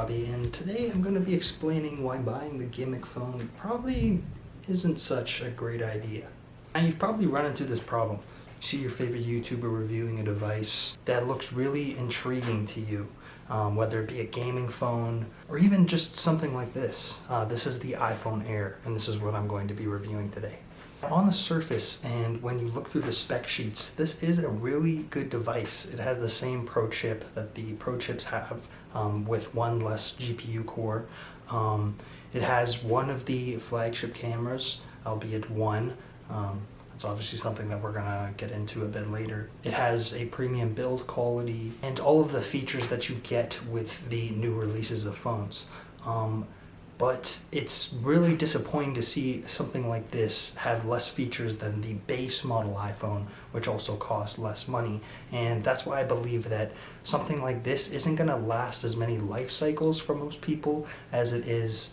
Robbie, and today I'm going to be explaining why buying the gimmick phone probably isn't such a great idea. Now, you've probably run into this problem. You see your favorite YouTuber reviewing a device that looks really intriguing to you, whether it be a gaming phone or even just something like this. This is the iPhone Air, and this is what I'm going to be reviewing today. On the surface, and when you look through the spec sheets, this is a really good device. It has the same Pro chip that the Pro chips have, with one less GPU core. It has one of the flagship cameras, albeit one. It's obviously something that we're gonna get into a bit later. It has a premium build quality and all of the features that you get with the new releases of phones. But it's really disappointing to see something like this have less features than the base model iPhone, which also costs less money. And that's why I believe that something like this isn't going to last as many life cycles for most people as it is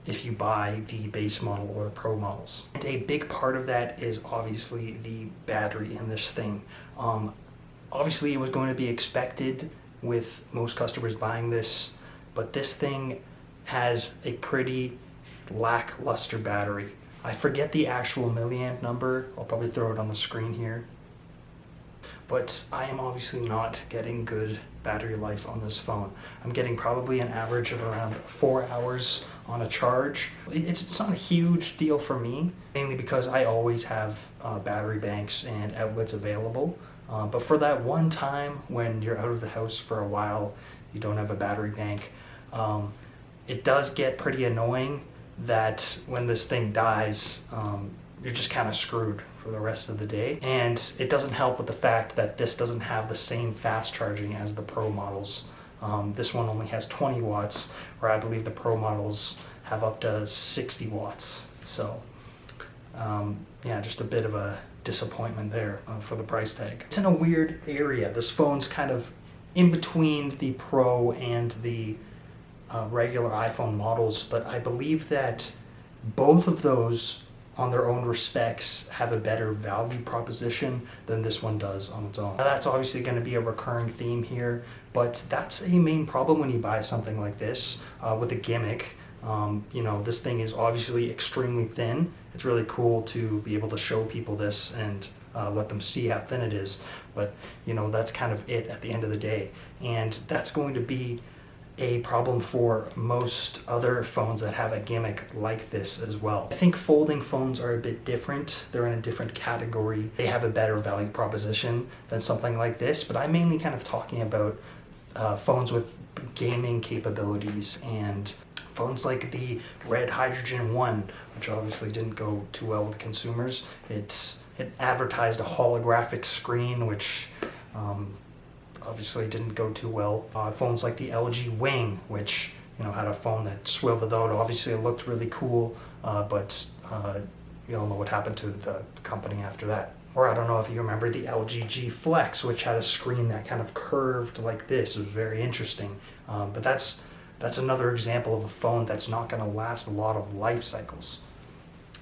if you buy the base model or the Pro models. And a big part of that is obviously the battery in this thing. Obviously, it was going to be expected with most customers buying this, but this thing has a pretty lackluster battery. I forget the actual milliamp number. I'll probably throw it on the screen here. But I am obviously not getting good battery life on this phone. I'm getting probably an average of around 4 hours on a charge. It's not a huge deal for me, mainly because I always have battery banks and outlets available. But for that one time when you're out of the house for a while, you don't have a battery bank, it does get pretty annoying that when this thing dies, you're just kind of screwed for the rest of the day. And it doesn't help with the fact that this doesn't have the same fast charging as the Pro models. This one only has 20 watts, where I believe the Pro models have up to 60 watts. So, yeah, just a bit of a disappointment there for the price tag. It's in a weird area. This phone's kind of in between the Pro and the regular iPhone models, but I believe that both of those on their own respects have a better value proposition than this one does on its own. Now, that's obviously going to be a recurring theme here, but that's a main problem when you buy something like this with a gimmick. You know, this thing is obviously extremely thin. It's really cool to be able to show people this and let them see how thin it is, but you know, that's kind of it at the end of the day, and that's going to be a problem for most other phones that have a gimmick like this as well. I think folding phones are a bit different. They're in a different category. They have a better value proposition than something like this, but I'm mainly kind of talking about phones with gaming capabilities and phones like the Red Hydrogen 1, which obviously didn't go too well with consumers. It advertised a holographic screen, which obviously didn't go too well. Phones like the LG Wing, which had a phone that swiveled out. Obviously it looked really cool, but you all know what happened to the company after that. Or I don't know if you remember the LG G Flex, which had a screen that kind of curved like this. It was very interesting. But that's another example of a phone that's not going to last a lot of life cycles.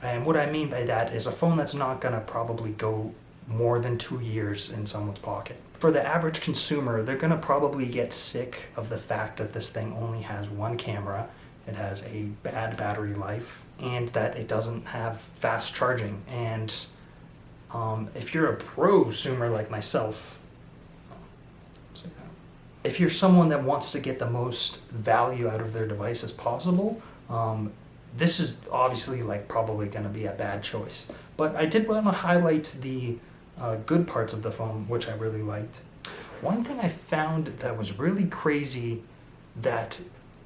And what I mean by that is a phone that's not going to probably go more than 2 years in someone's pocket. For the average consumer, they're going to probably get sick of the fact that this thing only has one camera, it has a bad battery life, and that it doesn't have fast charging. And if you're a prosumer like myself, if you're someone that wants to get the most value out of their device as possible, this is obviously probably going to be a bad choice. But I did want to highlight the good parts of the phone, which I really liked. One thing I found that was really crazy that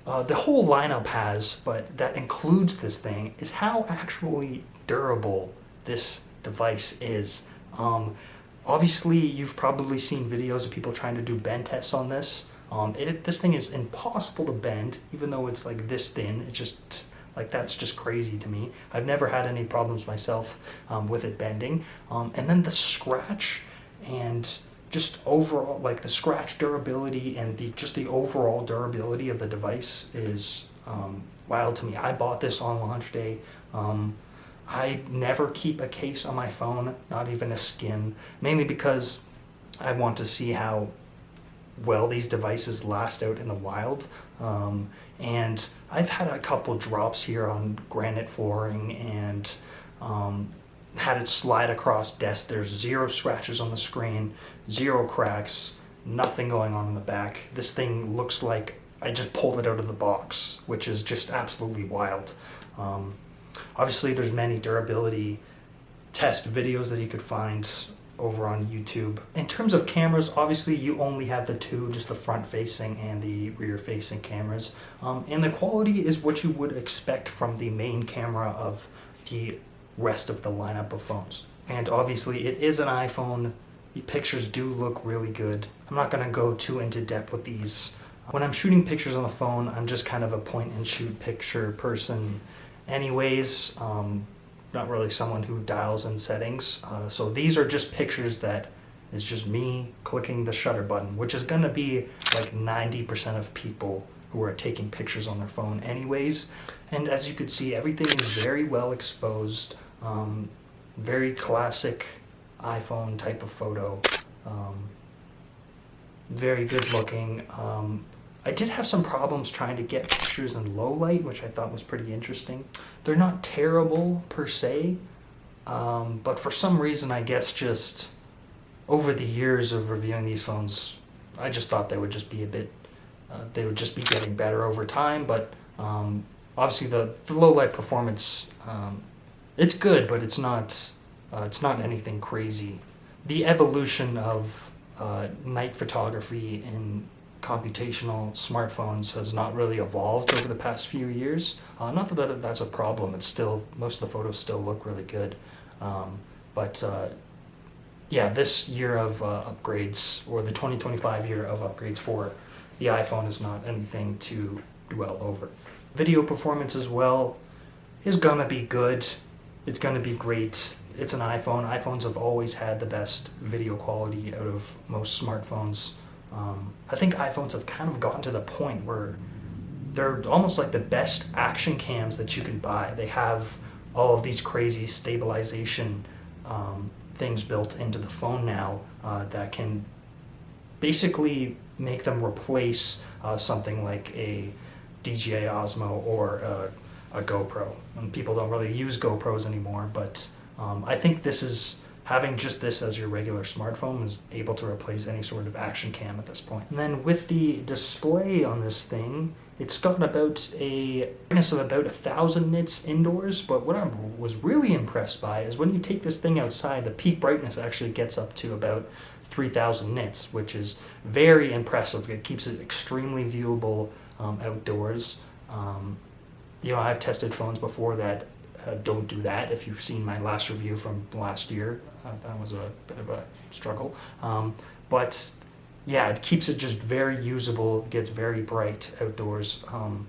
the whole lineup has, but that includes this thing, is how actually durable this device is. Obviously, you've probably seen videos of people trying to do bend tests on this. This thing is impossible to bend, even though it's like this thin. It's just that's just crazy to me. I've never had any problems myself with it bending. And then the scratch and just overall, the scratch durability and the overall durability of the device is wild to me. I bought this on launch day. I never keep a case on my phone, not even a skin, mainly because I want to see how well these devices last out in the wild. And I've had a couple drops here on granite flooring and had it slide across desks. There's 0 scratches on the screen, 0 cracks, nothing going on in the back. This thing looks like I just pulled it out of the box, which is just absolutely wild. Obviously, there's many durability test videos that you could find over on YouTube. In terms of cameras, obviously you only have the 2, just the front facing and the rear facing cameras. And the quality is what you would expect from the main camera of the rest of the lineup of phones. And obviously it is an iPhone. The pictures do look really good. I'm not gonna go too into depth with these. When I'm shooting pictures on the phone, I'm just kind of a point and shoot picture person anyways. Not really someone who dials in settings. So these are just pictures that is just me clicking the shutter button, which is gonna be like 90% of people who are taking pictures on their phone anyways. And as you could see, everything is very well exposed, very classic iPhone type of photo, very good looking. I did have some problems trying to get pictures in low light, which I thought was pretty interesting. They're not terrible per se, but for some reason, I guess just over the years of reviewing these phones, I just thought they would just be a bit, they would just be getting better over time. But obviously the low light performance, it's good, but it's not anything crazy. The evolution of night photography in computational smartphones has not really evolved over the past few years. Not that that's a problem. It's still, most of the photos still look really good. Yeah, this year of upgrades, or the 2025 year of upgrades for the iPhone, is not anything to dwell over. Video performance as well is gonna be good. It's gonna be great. It's an iPhone. iPhones have always had the best video quality out of most smartphones. I think iPhones have kind of gotten to the point where they're almost like the best action cams that you can buy. They have all of these crazy stabilization things built into the phone now that can basically make them replace something like a DJI Osmo or a GoPro. And people don't really use GoPros anymore, but I think this is, having just this as your regular smartphone is able to replace any sort of action cam at this point. And then with the display on this thing, it's got about a brightness of about 1,000 nits indoors, but what I was really impressed by is when you take this thing outside, the peak brightness actually gets up to about 3,000 nits, which is very impressive. It keeps it extremely viewable outdoors. I've tested phones before that don't do that. If you've seen my last review from last year, that was a bit of a struggle. But yeah, it keeps it just very usable, gets very bright outdoors. And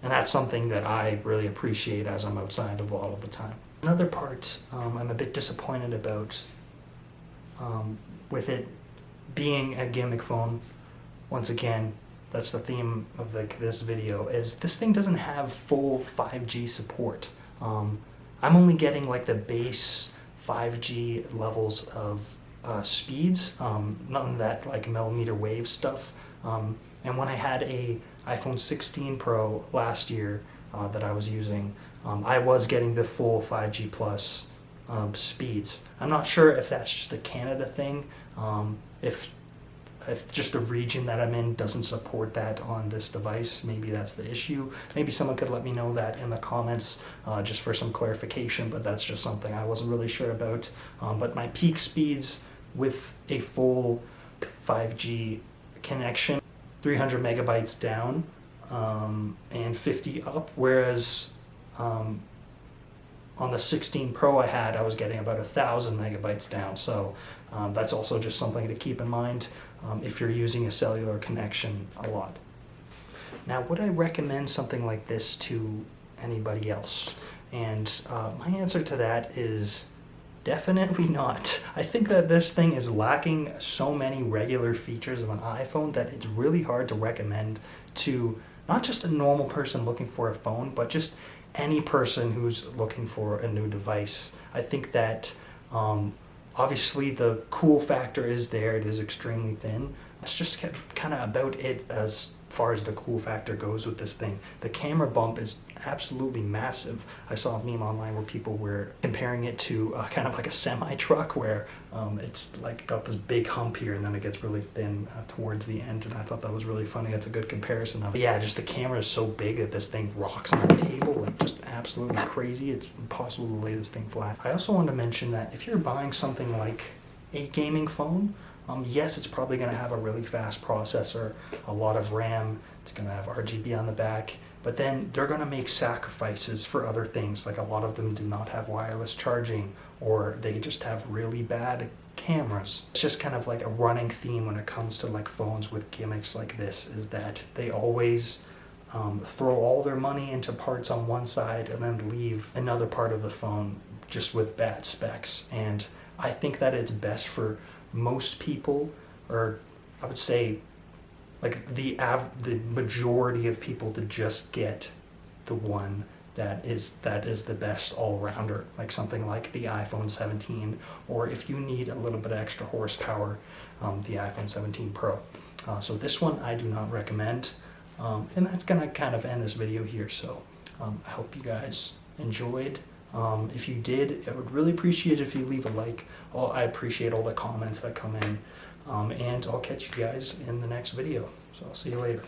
that's something that I really appreciate as I'm outside of all of the time. Another part I'm a bit disappointed about with it being a gimmick phone, once again, that's the theme of this video, is this thing doesn't have full 5G support. I'm only getting like the base 5G levels of speeds, none of that like millimeter wave stuff. And when I had a iPhone 16 Pro last year that I was using, I was getting the full 5G plus speeds. I'm not sure if that's just a Canada thing, if just the region that I'm in doesn't support that on this device. Maybe that's the issue. Maybe someone could let me know that in the comments just for some clarification, but that's just something I wasn't really sure about. But my peak speeds with a full 5G connection, 300 megabytes down and 50 up, whereas on the 16 Pro I was getting about 1,000 megabytes down. So that's also just something to keep in mind if you're using a cellular connection a lot. Now, would I recommend something like this to anybody else? And my answer to that is definitely not. I think that this thing is lacking so many regular features of an iPhone that it's really hard to recommend to not just a normal person looking for a phone, but just any person who's looking for a new device. I think that obviously the cool factor is there. It is extremely thin. It's just kind of about it as far as the cool factor goes with this thing. The camera bump is absolutely massive. I saw a meme online where people were comparing it to kind of like a semi-truck where it's like got this big hump here and then it gets really thin towards the end, and I thought that was really funny. That's a good comparison of it. Yeah, just the camera is so big that this thing rocks on the table, like just absolutely crazy. It's impossible to lay this thing flat. I also wanted to mention that if you're buying something like a gaming phone, yes, it's probably going to have a really fast processor, a lot of RAM, it's going to have RGB on the back, but then they're going to make sacrifices for other things. Like a lot of them do not have wireless charging, or they just have really bad cameras. It's just kind of like a running theme when it comes to like phones with gimmicks like this, is that they always throw all their money into parts on one side and then leave another part of the phone just with bad specs. And I think that it's best for most people, or I would say like the majority of people, to just get the one that is the best all-rounder, like something like the iPhone 17, or if you need a little bit of extra horsepower, the iPhone 17 Pro. So this one I do not recommend, and that's gonna kind of end this video here. So I hope you guys enjoyed. If you did, I would really appreciate it if you leave a like. I appreciate all the comments that come in, and I'll catch you guys in the next video. So I'll see you later.